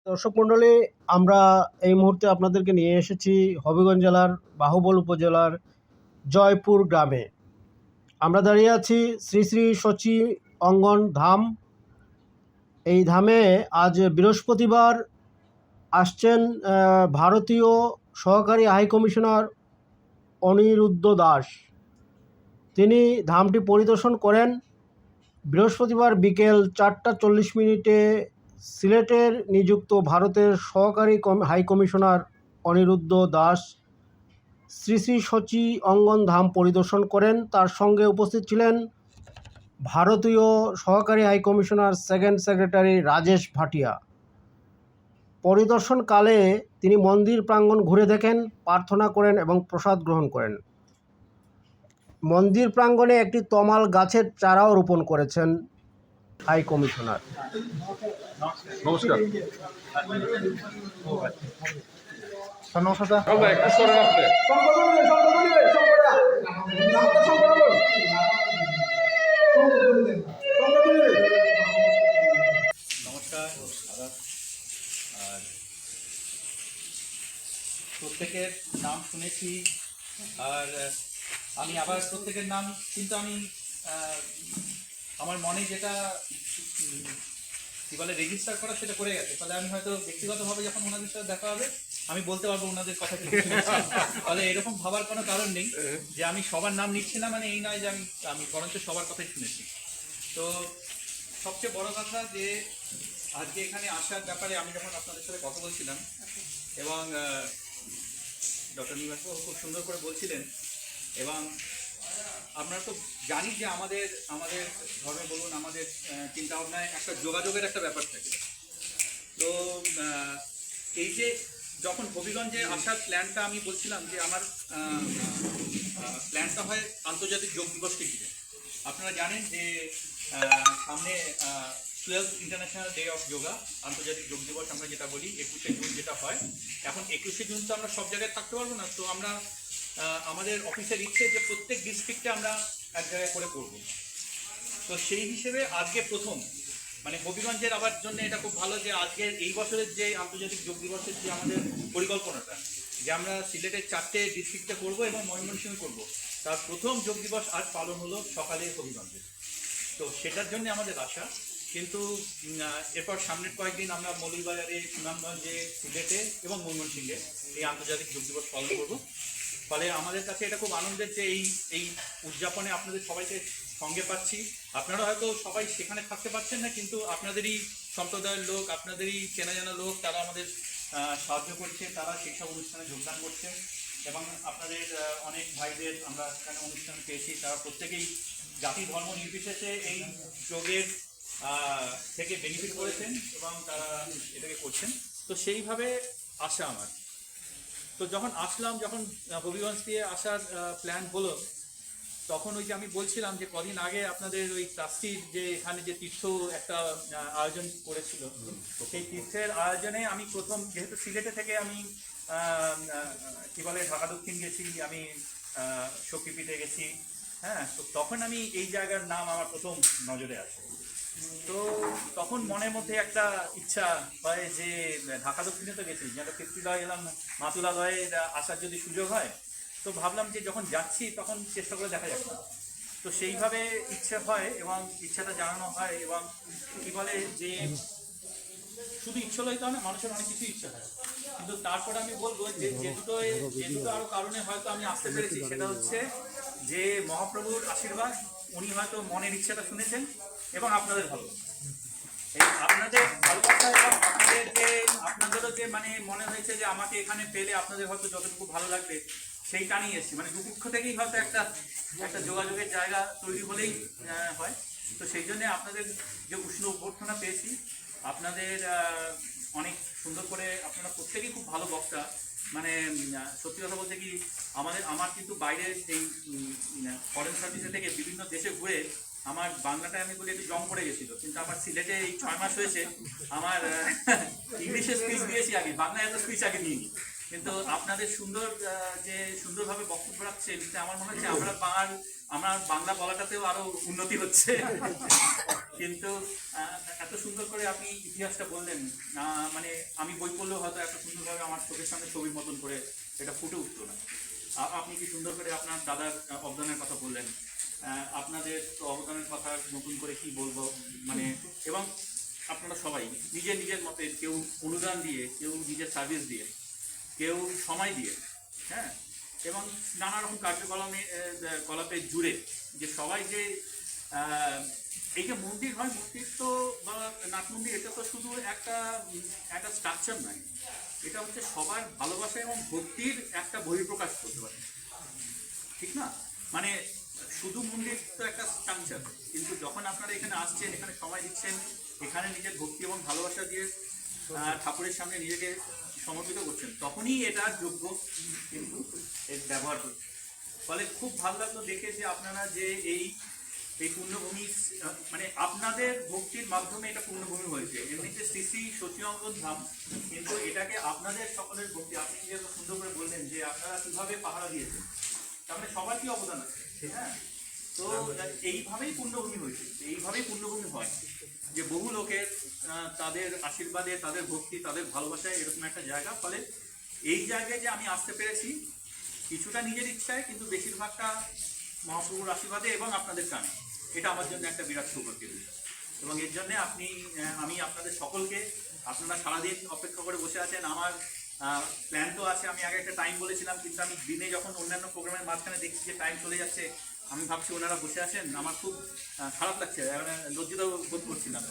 দর্শক মণ্ডলী, আমরা এই মুহূর্তে আপনাদেরকে নিয়ে এসেছি হবিগঞ্জ জেলার বাহুবল উপজেলার জয়পুর গ্রামে। আমরা দাঁড়িয়ে আছি শ্রী শ্রী শচী অঙ্গন ধাম। এই ধামে আজ বৃহস্পতিবার আসছেন ভারতীয় সহকারী হাই কমিশনার অনিরুদ্ধ দাস। তিনি ধামটি পরিদর্শন করেন। বৃহস্পতিবার বিকেল 4:40 সিলেটের নিযুক্ত ভারতের সহকারী হাই কমিশনার অনিরুদ্ধ দাস শ্রী শ্রী শচী অঙ্গন ধাম পরিদর্শন করেন। তার সঙ্গে উপস্থিত ছিলেন ভারতীয় সহকারী high commissioner second secretary Rajesh Bhatia. পরিদর্শনকালে তিনি মন্দির প্রাঙ্গণ ঘুরে দেখেন, প্রার্থনা করেন এবং প্রসাদ গ্রহণ করেন। মন্দির প্রাঙ্গণে একটি তমাল গাছের চারাও রোপণ করেছেন হাই কমিশনার। নমস্কার। নমস্কার। আর প্রত্যেকের নাম শুনেছি, আর আমি আবার প্রত্যেকের নাম কিন্তু আমি আমার মনে যেটা কি বলে রেজিস্টার করা সেটা করে গেছে। ফলে আমি হয়তো ব্যক্তিগতভাবে যখন ওনাদের সাথে দেখা হবে আমি বলতে পারবো ওনাদের কথা কি। ফলে এরকম ভাবার কোনো কারণ নেই যে আমি সবার নাম নিচ্ছি না, মানে এই নয় যে আমি বরঞ্চ সবার কথাই শুনেছি। তো সবচেয়ে বড় কথা যে আজকে এখানে আসার ব্যাপারে আমি যখন আপনাদের সাথে কথা বলছিলাম এবং ডক্টর নিবাসবাবু খুব সুন্দর করে বলছিলেন, এবং আপনারা তো জানি যে আমাদের ধর্মে বলুন, আমাদের চিন্তা ভাবনায় একটা যোগাযোগের একটা ব্যাপার থাকে। তো এই যে যখন হবিগঞ্জে আসার প্ল্যানটা আমি বলছিলাম যে আমার প্ল্যানটা হয় আন্তর্জাতিক যোগ দিবসকে ঘিরে। আপনারা জানেন যে সামনে 12th international day of yoga, আন্তর্জাতিক যোগ দিবস আমরা যেটা বলি, 21শে জুন যেটা হয়। এখন 21শে জুন তো আমরা সব জায়গায় থাকতে পারবো না, তো আমরা আমাদের অফিসের ইচ্ছে যে প্রত্যেক ডিস্ট্রিক্টে আমরা এক জায়গায় করে করব। তো সেই হিসেবে আজকে প্রথম মানে হবিগঞ্জের আবার জন্য এটা খুব ভালো যে আজকের এই বছরের যে আন্তর্জাতিক যোগ দিবসের যে আমাদের পরিকল্পনাটা যে আমরা সিলেটের 4টে ডিস্ট্রিক্টে করব এবং ময়মনসিংহে করব, তার প্রথম যোগ দিবস আজ পালন হলো সকালে হবিগঞ্জে। তো সেটার জন্য আমাদের আশা। কিন্তু এরপর সামনের কয়েকদিন আমরা মৌলভীবাজারে, সুনামগঞ্জে, সিলেটে এবং ময়মনসিংহে এই আন্তর্জাতিক যোগ দিবস পালন করব। ফলে আমাদের কাছে এটা খুব আনন্দের যে এই উদযাপনে আপনাদের সবাইকে সঙ্গে পাচ্ছি। আপনারা হয়তো সবাই সেখানে থাকতে পারছেন না, কিন্তু আপনাদেরই সম্প্রদায়ের লোক, আপনাদেরই চেনা জানা লোক, তারা আমাদের সাহায্য করছে, তারা সেই সব অনুষ্ঠানে যোগদান করছে। এবং আপনাদের অনেক ভাইদের আমরা সেখানে অনুষ্ঠান পেয়েছি, তারা প্রত্যেকেই জাতি ধর্ম নির্বিশেষে এই যোগের থেকে বেনিফিট করেছেন এবং তারা এটাকে করছেন। তো সেইভাবে আশা আমার। তো যখন আসলাম, যখন হবিগঞ্জ দিয়ে আসার প্ল্যান হলো, তখন ওই যে আমি বলছিলাম যে কদিন আগে আপনাদের ওই ট্রাস্টির যে এখানে যে তীর্থ একটা আয়োজন করেছিল, সেই তীর্থের আয়োজনে আমি প্রথম, যেহেতু সিলেটে থেকে আমি কি বলে ঢাকা দক্ষিণ গেছি, আমি শক্তিপীঠে গেছি, হ্যাঁ, তো তখন আমি এই জায়গার নাম আমার প্রথম নজরে আসে। তো তখন মনের মধ্যে একটা ইচ্ছা হয় যে ঢাকা দক্ষিণে তো গেছি, যেন কীর্তিলয় এলাম, মাতুলালয়ে আসার যদি সুযোগ হয়, তো ভাবলাম যে যখন যাচ্ছি তখন চেষ্টা করে দেখা যাক। তো সেইভাবে ইচ্ছে হয় এবং ইচ্ছাটা জানানো হয়। এবং কি বলে যে শুধু ইচ্ছে হলেই তো না, মানুষের অনেক কিছু ইচ্ছা হয়, কিন্তু তারপরে আমি বলবো যে যে দুটো আরো কারণে হয়তো আমি আসতে পেরেছি, সেটা হচ্ছে যে মহাপ্রভুর আশীর্বাদ, উনি হয়তো মনের ইচ্ছাটা শুনেছেন এবং আপনাদের ভালো, আপনাদের ভালোবাসা এবং আপনাদেরও যে মানে মনে হয়েছে যে আমাকে এখানে পেলে আপনাদের হয়তো যতটুকু ভালো লাগবে সেইটা নিয়ে এসেছি। মানে দুপক্ষ থেকেই হয়তো একটা যোগাযোগের জায়গা তৈরি হলেই হয়। তো সেই জন্যে আপনাদের যে উষ্ণ অভ্যর্থনা পেয়েছি, আপনাদের অনেক সুন্দর করে, আপনারা প্রত্যেকেই খুব ভালো বক্তা। মানে সত্যি কথা বলতে কি, আমার কিন্তু বাইরের এই ফরেন সার্ভিসে থেকে বিভিন্ন দেশে ঘুরে আমার বাংলাটা আমি বলি একটু জং পড়ে গেছিল, কিন্তু আমার সিলেটে এই 6 মাস হয়েছে আমার ইংলিশে স্পিচ দিয়েছি আগে, বাংলা এত স্পিচ আগে নিইনি। কিন্তু আপনাদের সুন্দরভাবে বক্তব্য রাখছে, কিন্তু আমার মনে হচ্ছে আমরা আমার বাংলা বলাটাতেও আরো উন্নতি হচ্ছে। কিন্তু এত সুন্দর করে আপনি ইতিহাসটা বললেন, মানে আমি বই পড়লেও হয়তো এত সুন্দরভাবে আমার চোখের সামনে ছবির মতন করে এটা ফুটে উঠতো না। আপনি কি সুন্দর করে আপনার দাদার অবদানের কথা বললেন, আপনাদের তো অবদানের কথা নতুন করে কি বলবো, মানে এবং আপনারা সবাই নিজের নিজের মতে, কেউ অনুদান দিয়ে, কেউ নিজের সার্ভিস দিয়ে, কেউ সময় দিয়ে, হ্যাঁ, এবং নানা রকম কলাপে জুড়ে যে সবাই যে এই যে মন্দির হয়, মন্দির তো বা নাট মন্দির, এটা তো শুধু একটা একটা স্ট্রাকচার নয়, এটা হচ্ছে সবার ভালোবাসা এবং ভক্তির একটা বহিঃপ্রকাশ করতে পারে, ঠিক না? মানে শুধু মন্দির তো একটা স্ট্রাকচার, কিন্তু যখন আপনারা এখানে আসছেন, এখানে সময় দিচ্ছেন, এখানে নিজের ভক্তি এবং ভালোবাসা দিয়ে ঠাকুরের সামনে নিজেকে সমর্পিত করছেন, তখনই এটা যোগ্য কিন্তু এর ব্যবহার করছে। ফলে খুব ভালো লাগলো দেখে যে আপনারা যে এই পুণ্যভূমি, মানে আপনাদের ভক্তির মাধ্যমে এটা পুণ্যভূমি হয়েছে। এমনিতে শ্রী শ্রী সচিঅঙ্গন ধাম, কিন্তু এটাকে আপনাদের সকলের ভক্তি, আপনি যে সুন্দর করে বললেন যে আপনারা কিভাবে পাহারা দিয়েছেন, তার মানে সবার কি অবদান আছে, হ্যাঁ। তো এইভাবেই পুণ্যভূমি হয়েছে, এইভাবেই পুণ্যভূমি হয় যে বহু লোকের তাদের আশীর্বাদে, তাদের ভক্তি, তাদের ভালোবাসায় এরকম একটা জায়গা। ফলে এই জায়গায় যে আমি আসতে পেরেছি কিছুটা নিজের ইচ্ছায়, কিন্তু বেশিরভাগটা মহাপ্রভুর আশীর্বাদে এবং আপনাদের কানে, এটা আমার জন্য একটা বিরাট সৌভাগ্যের বিষয়। এবং এর জন্য আমি আপনাদের সকলকে, আপনারা সারাদিন অপেক্ষা করে বসে আছেন। আমার প্ল্যান তো আছে, আমি আগে একটা টাইম বলেছিলাম, কিন্তু আমি দিনে যখন অন্যান্য প্রোগ্রামের মাঝখানে দেখছি যে টাইম চলে যাচ্ছে, আমি ভাবছি ওনারা বসে আছেন, আমার খুব খারাপ লাগছে, লজ্জিত বোধ করছিলাম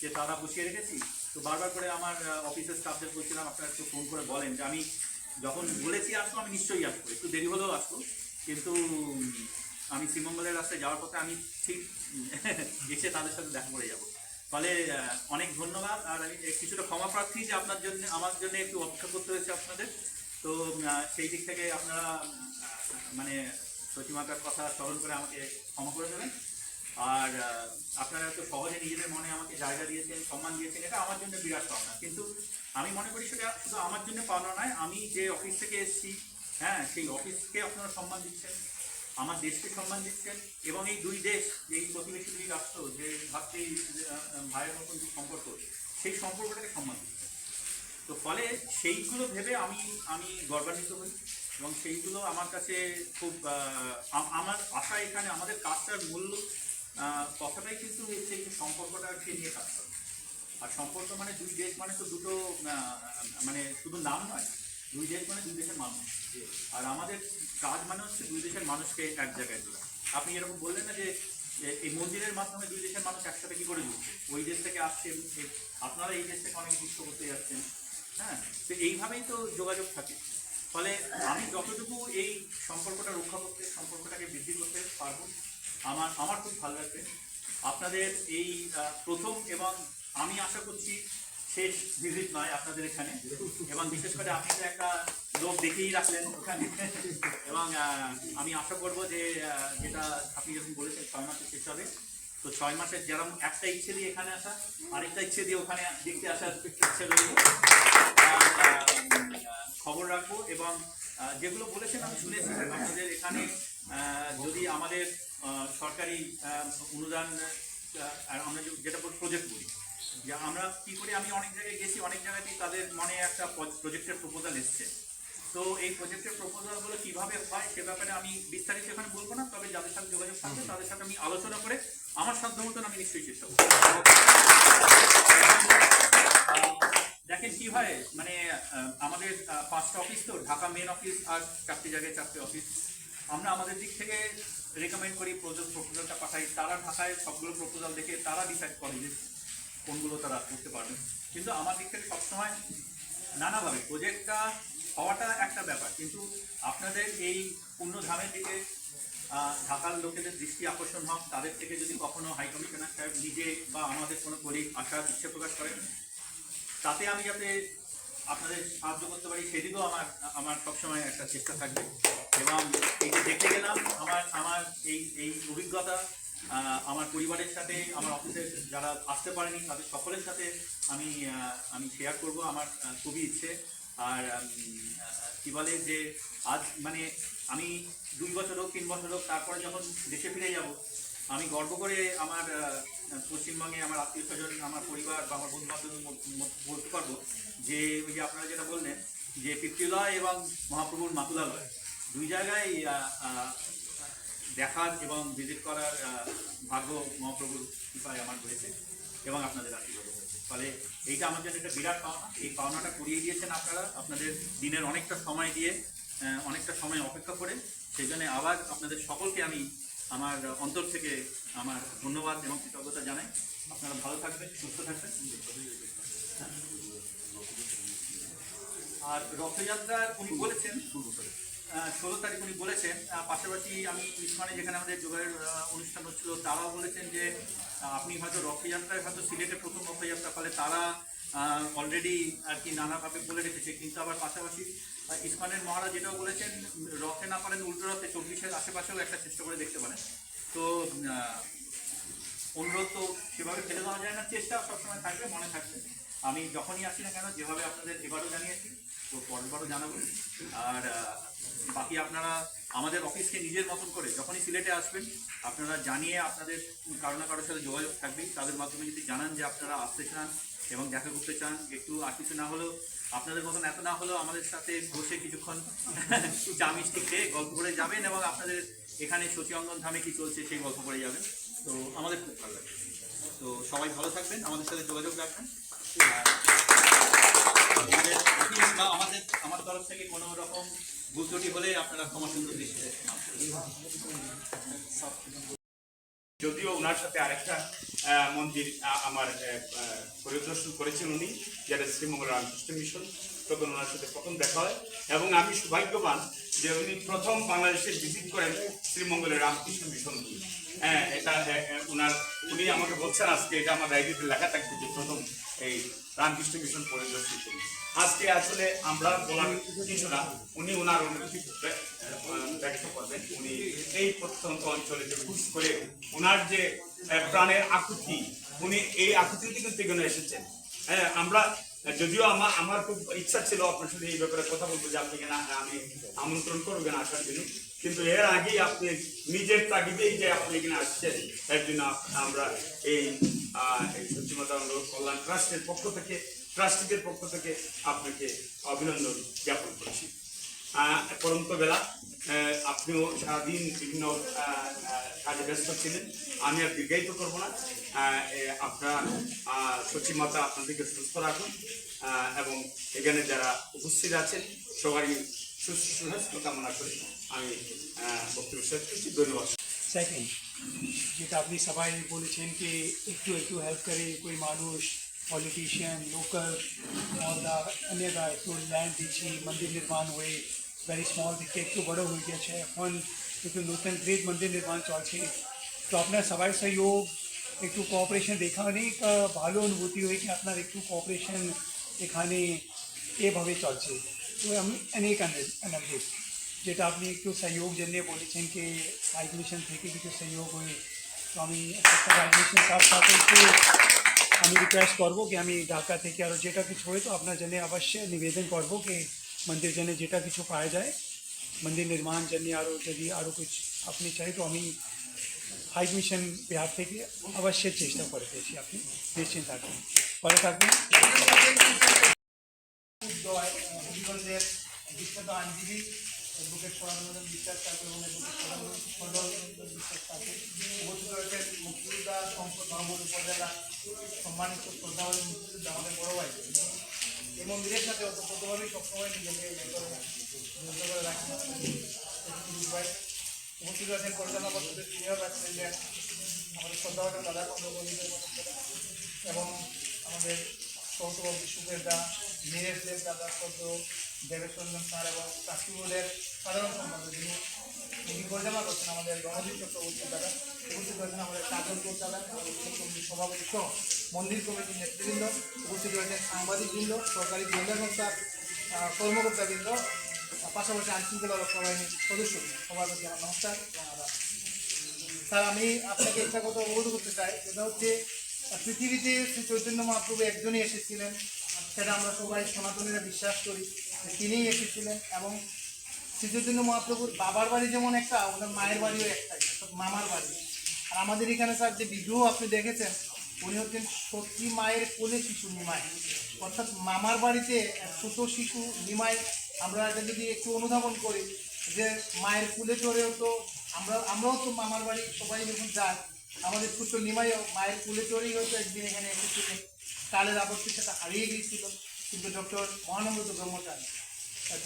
যে তারা বসিয়ে রেখেছি। তো বারবার করে আমার অফিসের স্টাফদের বলছিলাম আপনারা একটু ফোন করে বলেন যে আমি যখন বলেছি আসবো, আমি নিশ্চয়ই আসবো, একটু দেরি হলেও আসবো, কিন্তু আমি শ্রীমঙ্গলের রাস্তায় যাওয়ার পথে আমি ঠিক এসে তাদের সাথে দেখা করে যাবো। ফলে অনেক ধন্যবাদ। আর আমি কিছুটা ক্ষমা প্রার্থী যে আপনার জন্য, আমার জন্য একটু অপেক্ষা করতে হয়েছে আপনাদের। তো সেই দিক থেকে আপনারা মানে সচিমাতার কথা স্মরণ করে আমাকে ক্ষমা করে দেবেন। আর আপনারা তো সহজে নিজেদের মনে আমাকে জায়গা দিয়েছেন, সম্মান দিয়েছেন, এটা আমার জন্য বিরাট পাওনা। কিন্তু আমি মনে করি সেটা শুধু আমার জন্য পাওনা নয়, আমি যে অফিস থেকে এসেছি, হ্যাঁ, সেই অফিসকে আপনারা সম্মান দিচ্ছেন, আমার দেশকে সম্মান দিচ্ছেন, এবং এই দুই দেশ, এই প্রতিবেশী দুই রাষ্ট্র, যে ভাবছি ভাইয়ের মতন যে সম্পর্ক, সেই সম্পর্কটাকে সম্মান দিচ্ছেন। তো ফলে সেইগুলো ভেবে আমি গর্বান্বিত হই, এবং সেইগুলো আমার কাছে খুব আমার আশা এখানে আমাদের কাজটার মূল কথাটাই কিন্তু হচ্ছে এই সম্পর্কটাকে নিয়ে কাজ করা। আর সম্পর্ক মানে দুই দেশ মানে তো দুটো, মানে শুধু নাম নয়, দুই দেশ মানে দুই দেশের মানুষ। আর আমাদের কাজ মানে হচ্ছে দুই দেশের মানুষকে এক জায়গায় তোলা। আপনি এরকম বললেন না যে এই মন্দিরের মাধ্যমে দুই দেশের মানুষ একসাথে কি করে যুক্ত, ওই দেশ থেকে আসছেন, আপনারা এই দেশ থেকে অনেক যুক্ত করতে যাচ্ছেন, হ্যাঁ, তো এইভাবেই তো যোগাযোগ থাকে। ফলে আমি যতটুকু এই সম্পর্কটা রক্ষা করতে, সম্পর্কটাকে বৃদ্ধি করতে পারবো, আমার খুব ভালো লাগবে। আপনাদের এই প্রথম এবং আমি আশা করছি শেষ ভিজিট নয় আপনাদের এখানে, এবং বিশেষ করে আপনি তো একটা লোক দেখেই রাখলেন ওখানে, এবং আমি আশা করব যে যেটা আপনি যখন বলেছেন 6 মাসে শেষ হবে, তো 6 মাসের যেরকম একটা ইচ্ছে দিয়ে এখানে আসা, আরেকটা ইচ্ছে দিয়ে ওখানে দেখতে আসার ইচ্ছে রয়েছে। খবর রাখবো, এবং যেগুলো বলেছেন আমি শুনেছি আপনাদের এখানে যদি আমাদের সরকারি অনুদান, আমরা যেটা প্রজেক্ট বলি, যে আমরা কী করে, আমি অনেক জায়গায় গেছি, অনেক জায়গাতেই তাদের মনে একটা প্রজেক্টের প্রপোজাল এসছে। তো এই প্রজেক্টের প্রপোজালগুলো কীভাবে হয় সে ব্যাপারে আমি বিস্তারিত এখানে বলবো না, তবে যাদের সাথে যোগাযোগ থাকবে তাদের সাথে আমি আলোচনা করে আমার সাধ্য মতন আমি নিশ্চয়ই চেষ্টা করব। দেখেন কি হয়, মানে আমাদের 5টা অফিস, তো ঢাকা মেন অফিস আর 4টি জায়গায় 4টে অফিস। আমরা আমাদের দিক থেকে রেকমেন্ড করি প্রপোজালটা পাঠাই, তারা ঢাকায় সবগুলো প্রপোজাল দেখে তারা ডিসাইড করে যে কোনগুলো তারা করতে পারবে। কিন্তু আমার দিক থেকে সবসময় নানাভাবে প্রজেক্টটা হওয়াটা একটা ব্যাপার, কিন্তু আপনাদের এই পুণ্যধামের দিকে ঢাকার লোকেদের দৃষ্টি আকর্ষণ হোক, তাদের থেকে যদি কখনো হাই কমিশনার সাহেব নিজে বা আমাদের কোনো কলিগ আসার ইচ্ছে প্রকাশ করেন, তাতে আমি যাতে আপনাদের সাহায্য করতে পারি সেদিকেও আমার সবসময় একটা চেষ্টা থাকবে। এবং এই যে দেখতে গেলাম আমার এই অভিজ্ঞতা আমার পরিবারের সাথে, আমার অফিসের যারা আসতে পারেনি তাদের সকলের সাথে আমি শেয়ার করব, আমার খুবই ইচ্ছে। আর কি বলে যে আজ মানে আমি 2 বছর হোক 3 বছর হোক তারপরে যখন দেশে ফিরে যাব, আমি গর্ব করে আমার পশ্চিমবঙ্গে আমার আত্মীয় স্বজন, আমার পরিবার বা আমার বন্ধু বান্ধব বলতে পারবো যে ওই যে আপনারা যেটা বললেন যে পিতৃলয় এবং মহাপ্রভুর মাতুলালয় দুই জায়গায় দেখার এবং ভিজিট করার ভাগ্য মহাপ্রভুর কৃপায় আমার হয়েছে এবং আপনাদের আশীর্বাদ হয়েছে। ফলে এইটা আমার জন্য একটা বিরাট পাওনা। এই পাওনাটা করিয়ে দিয়েছেন আপনারা আপনাদের দিনের অনেকটা সময় দিয়ে, অনেকটা সময় অপেক্ষা করে। সেই জন্য আবার আপনাদের সকলকে আমি আমার অন্তর থেকে আমার ধন্যবাদ এবং কৃতজ্ঞতা জানাই। আপনারা ভালো থাকবেন, সুস্থ থাকবেন। আর রথযাত্রার উনি বলেছেন 16 তারিখ উনি বলেছেন, পাশাপাশি আমি ইসমানে যেখানে আমাদের যোগের অনুষ্ঠান হচ্ছিল তারাও বলেছেন যে আপনি হয়তো রথযাত্রায় হয়তো সিলেটের প্রথম রথযাত্রা, ফলে তারা অলরেডি আর কি নানাভাবে বলে রেখেছে। কিন্তু আবার পাশাপাশি ইসমানের মহারাজ এটাও বলেছেন রথে না পারেন উল্টো রথে 24-এর আশেপাশেও একটা চেষ্টা করে দেখতে পারেন। তো অনুরোধ তো সেভাবে ফেলে দেওয়া যায় না, চেষ্টা সবসময় থাকবে, মনে থাকবে। আমি যখনই আসি না কেন যেভাবে আপনাদের এবারও জানিয়েছি তো পরেরবারও জানাবো। আর বাকি আপনারা আমাদের অফিসকে নিজের মতন করে যখনই সিলেটে আসবেন আপনারা জানিয়ে আপনাদের কারো না কারোর সাথে যোগাযোগ থাকবেই, তাদের মাধ্যমে যদি জানান যে আপনারা আসতে চান এবং দেখা করতে চান, একটু আর কিছু না হলেও আপনাদের মতন এত না হলেও আমাদের সাথে বসে কিছুক্ষণ চা মিষ্টি খেয়ে গল্প করে যাবেন এবং আপনাদের এখানে সচি অঙ্গন ধামে কি চলছে সেই গল্প করে যাবেন। তো আমাদের খুব ভালো লাগবে। তো সবাই ভালো থাকবেন, আমাদের সাথে যোগাযোগ রাখবেন। আমাদের অফিস বা আমার তরফ থেকে কোনো রকম ভুল ত্রুটি হলে আপনারা ক্ষমা সুন্দর দৃষ্টিতে। যদিও ওনার সাথে আরেকটা মন্দির আমার পরিদর্শন করেছেন উনি, যেটা শ্রীমঙ্গল রামকৃষ্ণ মিশন, তখন ওনার সাথে প্রথম দেখা হয় এবং আমি সৌভাগ্যবান যে উনি প্রথম বাংলাদেশে ভিজিট করেন শ্রীমঙ্গলের রামকৃষ্ণ মিশন। হ্যাঁ, এটা উনি আমাকে বলছেন আজকে, এটা আমার ডায়েরিতে লেখা থাকবে যে প্রথম এই রামকৃষ্ণ মিশন পরিদর্শন করি। আজকে আসলে আমরা বলার কিছু না, উনি ওনার অনুভূতি ব্যক্ত করবেন। উনি এই প্রত্যন্ত অঞ্চলে যে ঘুষ করে ওনার যে প্রাণের আকুতি, উনি এই আকুতিতে কিন্তু এখানে এসেছেন। হ্যাঁ, আমরা যদিও আমার খুব ইচ্ছা ছিল আপনার সাথে এই ব্যাপারে কথা বলবো যে আপনি কেন আমি আমন্ত্রণ করবেন আসার জন্য, কিন্তু এর আগেই আপনি নিজের তাগিদেই যে আপনি এখানে আসছেন, এর জন্য আমরা এই সচিমাতা কল্যাণ ট্রাস্টের পক্ষ থেকে, ট্রাস্টিদের পক্ষ থেকে আপনাকে অভিনন্দন জ্ঞাপন করছি। পরন্ত বেলা, আপনিও সারাদিন বিভিন্ন কাজে ব্যস্ত ছিলেন, আমি আর দীর্ঘায়িত করবো না। আপনার সচিমাতা আপনাদেরকে সুস্থ রাখুন এবং এখানে যারা উপস্থিত আছেন সবারই সুস্বাস্থ্য কামনা করে আমি বক্তব্য শেষ করছি। ধন্যবাদ। সেকেন্ড, যেটা আপনি সবাই বলেছেন কি একটু একটু হেল্প করে কোই মানুষ, পলিটিশিয়ান, লোকাল অন্যরা একটু ল্যান্ড দিচ্ছি, মন্দির নির্মাণ হয়ে ভেরি স্মল থেকে একটু বড় হয়ে গেছে, এখন একটু নতুন গ্রেট মন্দির নির্মাণ চলছে। তো আপনার সবাই সহযোগ একটু কোঅপারেশন দেখা অনেক ভালো অনুভূতি হয় কি আপনার একটু কোঅপারেশন এখানে এভাবে চলছে। তো আমি অনেক আনন্দিত যেটা আপনি একটু সহযোগ জন্য বলেছেন কি সাইড মিশন থেকে কিছু সহযোগ হয়। তো আমি সাইড মিশন সাথে একটু আমি রিকোয়েস্ট করবো কি আমি ঢাকা থেকে আরও যেটা কিছু হয় তো আপনার জন্য অবশ্যই নিবেদন করবো কি মন্দির জন্য যেটা কিছু পাওয়া যায় মন্দির নির্মাণ জন্য আরও যদি আরও কিছু আপনি চাই তো আমি হাই মিশন বিহার থেকে অবশ্যই চেষ্টা করে পেয়েছি। আপনি নিশ্চিন্ত থাকবেন, পরে থাকবেন। হবিগঞ্জের বিখ্যাত আইনজীবী অ্যাডভোকেট সদানন্দ বিশ্বাস ঠাকুর এবং সদানন্দ বিশ্বাস ঠাকুর উপস্থিত রয়েছেন মুক্তিযোদ্ধা সম্পদ মহাবুর উপজেলা সম্মানিত শ্রদ্ধাবাদী মুক্তিযোদ্ধা আমাদের বড় ভাই। এই মন্দিরের সাথে অতপ্রতভাবেই সবসময় নিজেকে জড়িত করে রাখেন। উপস্থিত রয়েছেন পরিচালনা পর্ষদের সিনিয়র ভাইস প্রেসিডেন্ট আমাদের শ্রদ্ধাবাদী দাদা কন্দ্রবন্দীদের এবং আমাদের সহসভাপতি সুখের দা, নীরেশ দেব দাদা, সদ্য দেবেশ রঞ্জন স্যার এবং ট্রাস্টিবোর্ডের সাধারণ সম্পাদক যিনি পরিচালনা করছেন আমাদের রণজিৎ চক্রবর্তী দাদা, উপস্থিত রয়েছেন আমাদের কাজল কোচ দাদা, কমিটির সভাপতি সহ মন্দির কমিটির নেতৃবৃন্দ, উপস্থিত রয়েছেন সাংবাদিকবৃন্দ, সরকারি গোয়েন্দা সংস্থার কর্মকর্তাবৃন্দ, পাশাপাশি আইনশৃঙ্খলা রক্ষা বাহিনীর সদস্য, সবার প্রতি আমার নমস্কার এবং আদাব। স্যার, আমি আপনাকে একটা কথা অবগত করতে চাই, যেটা হচ্ছে পৃথিবীতে শ্রী চৈতন্য মহাপ্রভু একজনই এসেছিলেন, সেটা আমরা সবাই সনাতনীরা বিশ্বাস করি, তিনিই এসেছিলেন এবং শ্রীচৈতন্য মহাপ্রভুর বাবার বাড়ি যেমন একটা, ওনার মায়ের বাড়িও একটাই, অর্থাৎ মামার বাড়ি। আর আমাদের এখানে স্যার যে বিগ্রহ আপনি দেখেছেন, উনি হচ্ছেন সত্যি মায়ের কোলে শিশু নিমাই, অর্থাৎ মামার বাড়িতে এক ছোট শিশু নিমাই। আমরা এটা যদি একটু অনুধাবন করি যে মায়ের কুলে চড়েও তো আমরাও তো মামার বাড়ি সবাই যখন যাই, আমাদের ছোট্ট নিমাইও মায়ের কুলে চড়েই হয়তো একদিন এখানে এসেছিলেন। কালের আবর্তে সেটা হারিয়ে গিয়েছিল, কিন্তু ডক্টর মহানন্দ ব্রহ্মচারী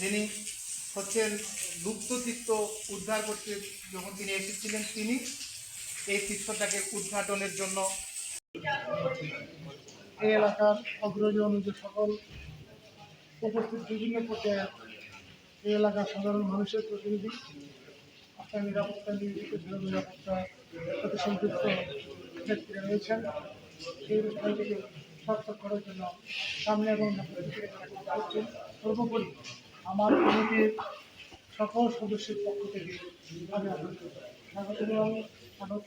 যিনি হচ্ছেন লুপ্ত তীর্থ উদ্ধার করতে যখন তিনি এসেছিলেন, তিনি এই তীর্থটাকে উদ্ঘাটনের জন্য এই এলাকার অগ্রণী যে সকল উপস্থিত বিভিন্ন পর্যায়ে এই এলাকার সাধারণ মানুষের প্রতিনিধি, আপনার নিরাপত্তা নিয়োজিত নিরাপত্তা সাথে সম্পৃক্ত ব্যক্তিরা রয়েছেন, এই বিষয়টিকে সার্থক করার জন্য সামনে এবং করছেন। সর্বোপরি আমার কমিটির সকল সদস্যের পক্ষ থেকে আমি আপনাদের স্বাগত